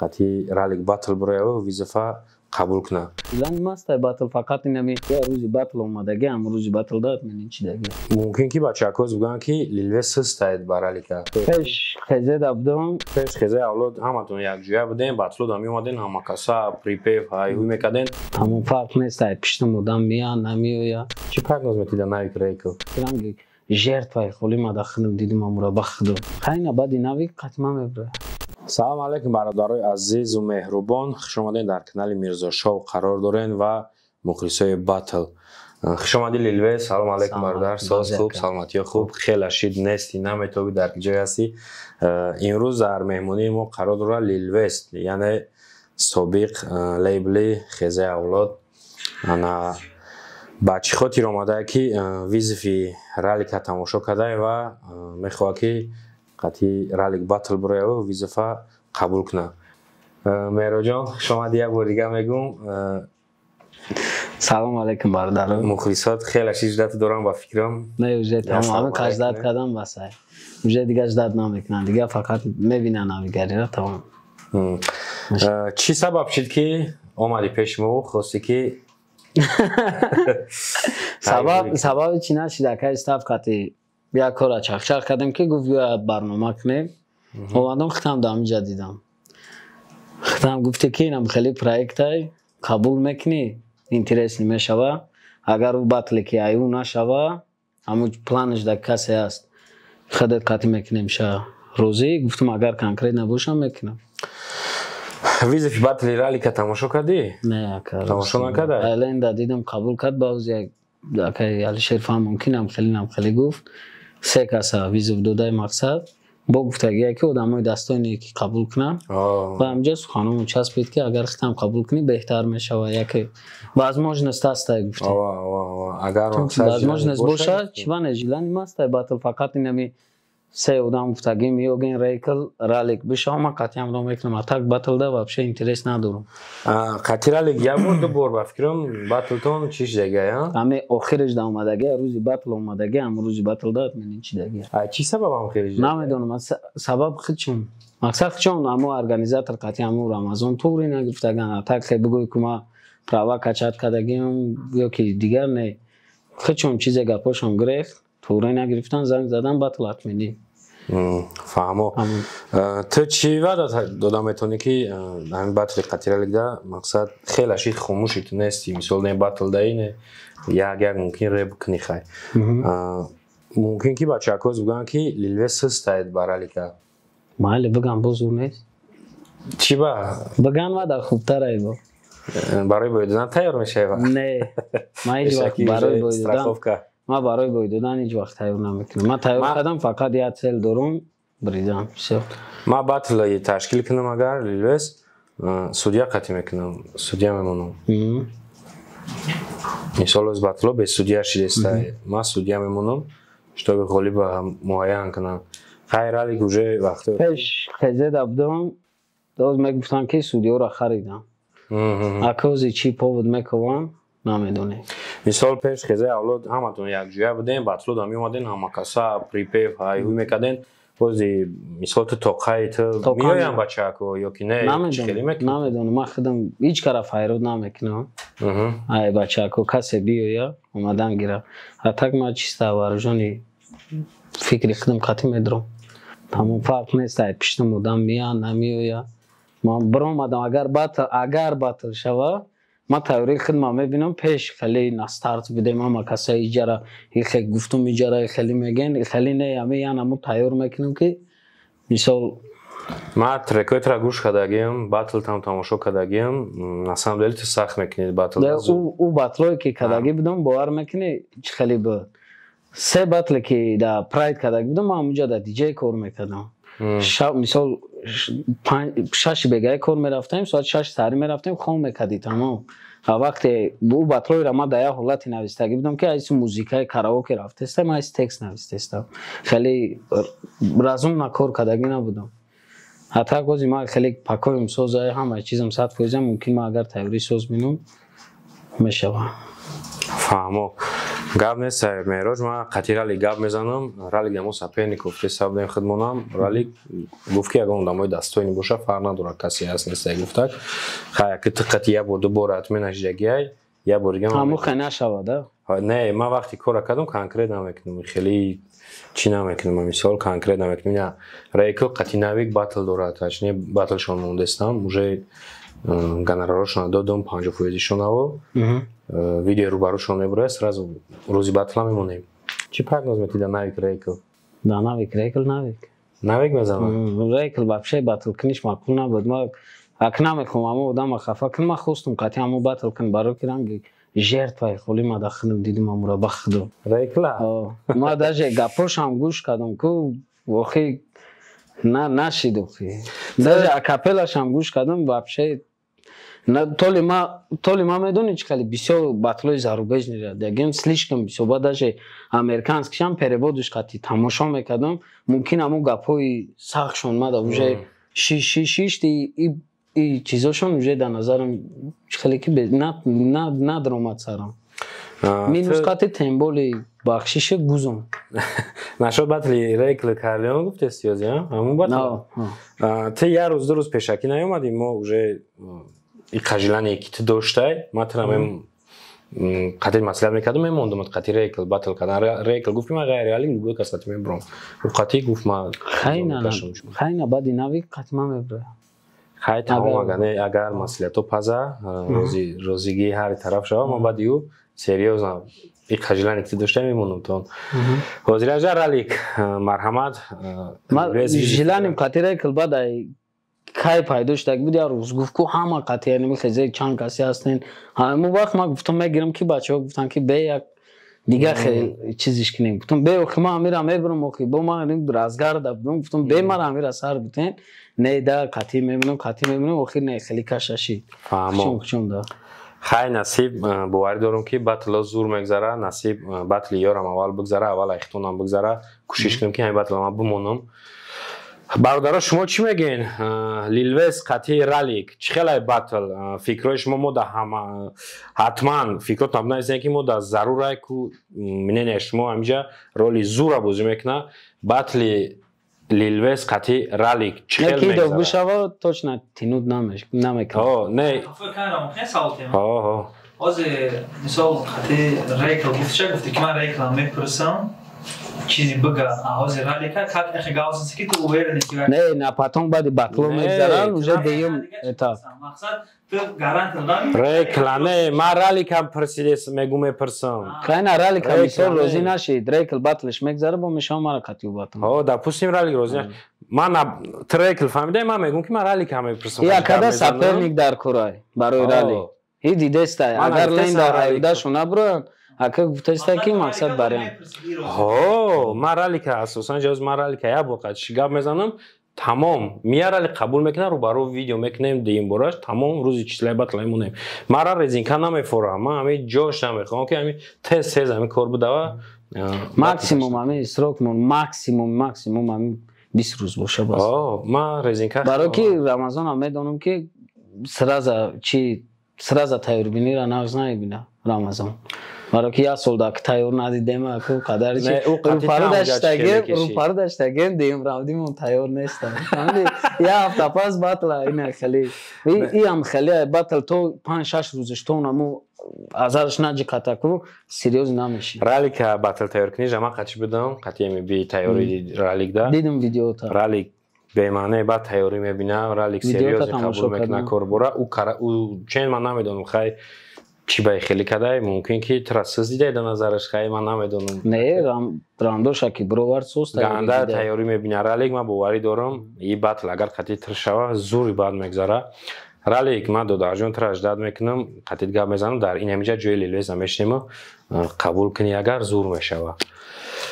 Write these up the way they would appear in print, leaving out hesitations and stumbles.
قطعی رالک باتل برای و ویزفا قبول کنه. الان ماست باتل فقط اینمی روزی باتل اومدگی هم روزی باتل داد من چی دیگه. ممکن که بچه اکوز بگن که لیلوه سستاید برالیکا. پیش خزه دبدم. پیش خزه اولاد همتون یک جویا بودین باتلو دامی اومدین هم کاسا پریپیف های هوی میکردین. همون فرق نیست پیشتم مدام میان نمیویا. چی پرگناز میتیدن نایک ریکو؟ کلام جرت وای خالی ما داخلم دیدم امورا بخدم. خیلی بعدی نوی قطعا میبره. سلام علیکم برادرای عزیز و مهربان. خوش اومدین در کانال میرزا شو قرار دارین و مخلصای باتل. خوش اومدین لیلوه. سلام علیکم برادر. ساز خوب، سلامتی خوب، خیلی شید نستی نمیتونی در جای هستی. امروز در مهمونی ما قرار داره لیلوه است، یعنی سابق لیبل خزه اولاد. انا بچه خاطر اومده که ویزفی رالیک تماشا کرده و میخواد که قطعی رالیک باتل برای و ویزفا قبول کنه. مهرا جان شما یک بار دیگه میگم سلام علیکم برادر. مخلصات خیلی شیجدت دارم با فکرم. نه وجه تمام کاجدت کردم واسه وجه دیگه اجداد نمیکنن دیگه فقط میبینن نمیگری را تمام. چی سبب شد که اومدی پیش ما خواستی که سبب چی نشد که استاف کاتی بیا کارا چخچخ کردم که گفت بیا برنامه کنیم. اومدم ختم دام جدیدم. ختم گفته که اینم خیلی پروژه های قبول میکنی اینترس نمیشوه. اگر او باطل که ایو نشوه همون پلانش در کسی است خودت کاتی میکنیم شه روزی. گفتم اگر کانکریت نباشم میکنم. ویزفی باطلی رالیک تماشا کردی؟ نه کار تماشا نکرده؟ الان دیدم قبول کرد باز یک که علی شریف هم ممکنه خیلی گفت سه کاسا ویزف داده مقصد با گفتگی که آدمای دستانی که قبول کنن و همجا خانم چسبید که اگر ختم قبول کنی بهتر میشه و یکی باز مجنست است گفت اگر باز مجنست باشه چی بانه جیلانی ماست باطل فقط اینمی سه آدم گفتگی میوگین ریکل رالیک بشه ما قطعا رو میکنم اتاق باطل ده واپشه اینترس ندارم. قطعی رالیک یا بود دو بار بفکرم باطل تون چیش دیگه ها؟ همه آخرش ده اومدگی روزی باطل اومدگی هم روزی باطل داد من چی دیگه. چی سبب هم خیلی دیگه؟ نمیدونم سبب خودشون مقصد خودشون اما ارگانیزاتور قطعی همون رمضان طوری نگفتگن اتاق خیلی بگوی که ما پراوا کچات کردگیم یا که دیگر نه خودشون چیزی گپاشون گرفت طوری نگرفتن زنگ زدن باطلات منی. فهمو. تو چی وعده دادم میتونی که همین باطل قطعی رالیک ده مقصد خیلی شید خاموشی تو نستی مثال نه باطل ده اینه یا اگر ممکن ری بکنی خواهی ممکن که بچه اکوز بگن که لیلوه سستاید برالیکا محلی بگن بزرگ نیست چی با؟ بگن وعده خوبتر ای با برای بایدودن تیار میشه با؟ نه ما هیچ وقت برای بایدودن ما برای بایدودن هیچ وقت تیار نمیکنم. ما تیار کردم فقط یه سل دارم بریدم ما باطل تشکیل کنم اگر لیلوه سودیا قطعی میکنم سودیا میمونم مثال از باطلو به سودیا شیدسته ما سودیا میمونم شتاب غالی با معاین کنم خیر علی گوشه وقت پیش خزه دبدم دوز میگفتن که سودیا را خریدم اکوزی چی پاود میکنم نمیدونه. مثال پیش خزه اولاد همتون یک جویا بودین باطلو دامی اومدین هم کاسا پریپیف های هوی میکردین بازی مثال تو توقعی تو میایم بچه اکو یا که نه چکلی میکنم نمیدونم ما خودم هیچ کار فایرود نمیکنم ای بچه اکو کسی بیایا اومدن گیره حتی ما چیستا وارجانی فکری خودم قطعی میدرم تمام فرق نیست ای پیشتم مدام میان نمیایا ما برام آدم اگر باطل شوه ما تئوری خدمت میبینم پیش خیلی نستارت بدیم ما کسایی اجاره خیلی گفتم اجاره خیلی میگن خیلی نه همه یعنی ما تیار میکنیم که مثال ما ترکویت را گوش کردگیم باطل تماشا کردگیم نسام دلیل تو سخت میکنید باطل او باطلایی که کردگی بدم باور میکنی خیلی بود سه باطل که در پراید کردگی بدم ما اونجا در دیجی کار میکردم مثال 6 بگه کار میرفتیم ساعت 6 سری میرفتیم خون میکردی تمام وقتی او باطلای را ما در یه حالتی نوشتگی بودم که از موزیکای کاراوکه رفتستم ما از تکست نوشتستم خیلی رزوم نکار کردگی نبودم حتی گوزی ما خیلی پاکایم سوزای همه چیزم 100% ممکن ما اگر تئوری سوز بینم میشه فهمو гап нест меҳроҷ, ман қатъи ралли гап мезанам. Ралли дамо соперников ҳисоб дем хидмонам. Ралли гуфт ки ягон одамои дастойни боша фарқ надорад касе ҳаст нестай гуфтак. Хай ки тиққати я бор ду бор ҳатман аждагиай я бор дигам. Ҳаму хана шавада. Не, ман вақти кора кардам конкрет намекунам. Хеле чӣ намекунам, мисол конкрет намекунам. Я Рейкл қатъи навик батл дорад, точнее батлшон мондестам. Уже гонорарошон додам 50%-ишон аво. Видео рӯбарушон мебурад, сразу рӯзи батла мемонем. Чӣ прогноз метӣ да навик Рейкл? Да навик Рейкл навик. Навик мезанам. Рейкл вообще батл куниш маъқул набуд. Ма ак намекунам, аммо одама хафа кун. Ма хостум қатъи аммо батл кун баро ки ранги жертваи холи мадахнам дидим амура бахдо. Рейкла? Ма даже гапошам гӯш кардам ку вохи нашиду ки. Даже акапелашам гӯш кардам вообще толи ма медони чӣ кали бисёр батлои зарубежни ягин слишком бисёр ба даже американскишам переводуш қатъи тамошо мекардам мумкин амо гапҳои сахтшон мада уже шишти и чизошон уже дар назарам чӣ кали ки надромад сарам минус қатъи темболи бахшиши гузон нашод батли Рейкл Карлион гуфтест ёзи ҳамун батл ти я рӯз ду рӯз пешакӣ наёмадӣ мо уже и қажилане ки ту доштай матлаб қатъи маслиҳат мекардам мемондам қатъи Рейкл батл кардам Рейкл гуфт ки ман ғайриали любой касати мебурам қатъи гуфт ман хайна бади навик қатъи ман мебурам хай тамом агар маслиҳато паза розигии ҳари тараф шава ман бади ӯ серьёзно и қажилане ки ту доштай мемонам тон ҳозир ажа ралик марҳамат жиланим қатъи Рейкл бадай кай пайдо шудаг буд я рӯз гуфт ку ҳама қатъи мехезе чанд касе ҳастен ҳамон вақт ман гуфтам мегирам ки бачаҳо гуфтан ки бе як дигар хел чизиш кинем гуфтам бе охи ман амира мебурам охи бо ман разгарда будам гуфтам бе ман амира сар бутен не да қатъи мемонам охир не хели кашаши фаҳмон да хай насиб боварӣ дорам ки батло зур мегзара насиб батли ёрам аввал бигзара аввал айхтонам бигзара кӯшиш кунам ки ҳамин батла ман бимонам бародаро шумо чӣ мегӯед лилвес қатъи ралик чӣ хелай батл фикрҳои шумо мо да ҳама ҳатман фикрот набуна ки мо да зарурай ку мнение шумо ҳамиҷа роли зура бозӣ мекуна батли лилвес қатъи ралик чӣ хел мегзара ки бушава точно тинуд намекунад не ҳозир мисол қатъи Рейкл гуфтша гуфти ки ман Рейклам мепурсам чизи бага ҳозир ралика как эхе гаусинси ки ту уверен ки не потом бади батло мегзаран уже деюм этап мақсад ту гарант дадам Рейкла не ман раликам пурсидес мегу мепурсам кайна ралика мисол розӣ нашид Рейкл батлш мегзара бо мешава мара қатъи батл допустим ралик розӣ нашид ман ти Рейкл фаҳмидай ман мегӯм ки ман раликам мепурсам я када соперник дар курай барои ралли и дидестай агар лен дар ҳайдашу набуроянд ака гуфтаста ки мақсад барем ман ралика асосан ҷоз ман ралика як воқеа чӣ гап мезанам тамом мия рали қабул мекунам рӯбаро видео мекунем деюм бораш тамом рӯзи числаи батл мемонем мара резинка намефорам ман ҳамин ҷош намехоҳам ки ҳамин тез ҳамин кор будава максимум ҳамин срокмон максимум ҳамин 20 рӯз боша бас ман резинка барои ки рамазонам медонам ки сраза тайёрбинира нағз намебина рамазон барои ки як сол дар тайёр надидем қадари рӯпару даштагем деюм равдимон тайёр нестам як ҳафта пас батла ина хеле иам хеле батл то 5-6 рӯзаш то намо азараш наҷикатаку серьёз намеши ралика батл тайёркунижа ман қатъи будам қатъи би тайёри ралик да дидам видеота ралик бемаъне баъд тайёрӣ мебинам ралик серьёзе қабул мекунад корбора ӯ чен ман намедонам хай чӣ баи хеле кадай мумкин ки трассиз дидай дар назараш хай ман намедонам не рандоша ки бировар сос ганда тайёрӣ мебинад ралик ман боварӣ дорам и батл агар қатъи тир шава зури баъд мегзара ралик ман додарҷон тираш дад мекунам қатъи гап мезанам дар ин ҳамиҷа ҷои лилвеза мешинем қабул кунӣ агар зур мешава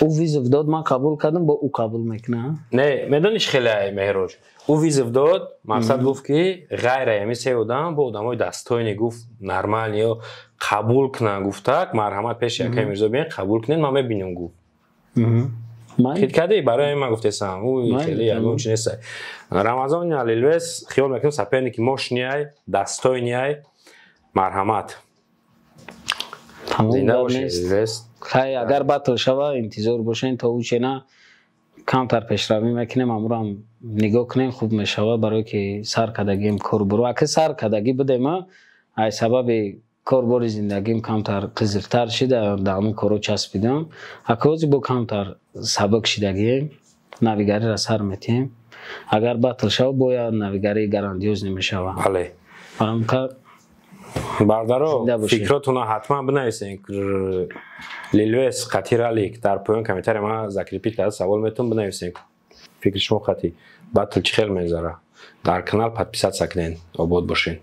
ӯ визов дод ман қабул кардам бо ӯ қабул мекунам не медонӣ чӣ хеле меҳроҷ ӯ визов дод мақсад гуфт ки ғайра ҳамин се одам бо одамои дастойне гуфт нормал ё қабул кунанд гуфтак марҳамат пеши якаи мирзо биен қабул кунед ман мебинам гуфт хит кардӣ барои ҳамин ман гуфтесам ӯ хеле ягон чи нестай рамазон лилвес хиёл мекунам соперники мошнияй дастойнияй марҳамат зинда бошед лилвес خیلی اگر باتل شوه انتظار باشین تا او چنه کمتر پیشروی میکنیم امروز هم نگاه کنیم خوب میشوه برای که سر کدگیم کار برو اگه سر کدگی بده ما ای سبب کاربار زندگیم کمتر قزلتر شده در همون کارو چسبیدم اکوزی با کمتر سبک شدگیم نویگری را سر میتیم اگر باتل شوه باید نویگری گراندیوز نمیشوه بله برام که بردارو فکراتون حتما بنویسین لیلویس قطی رالیک در پایان کامنتر ما ذکر پیت کرده سوال میتون بنویسین فکر شما قطی باتل چی خیلی میذاره در کانال подписаться کنین آباد باشین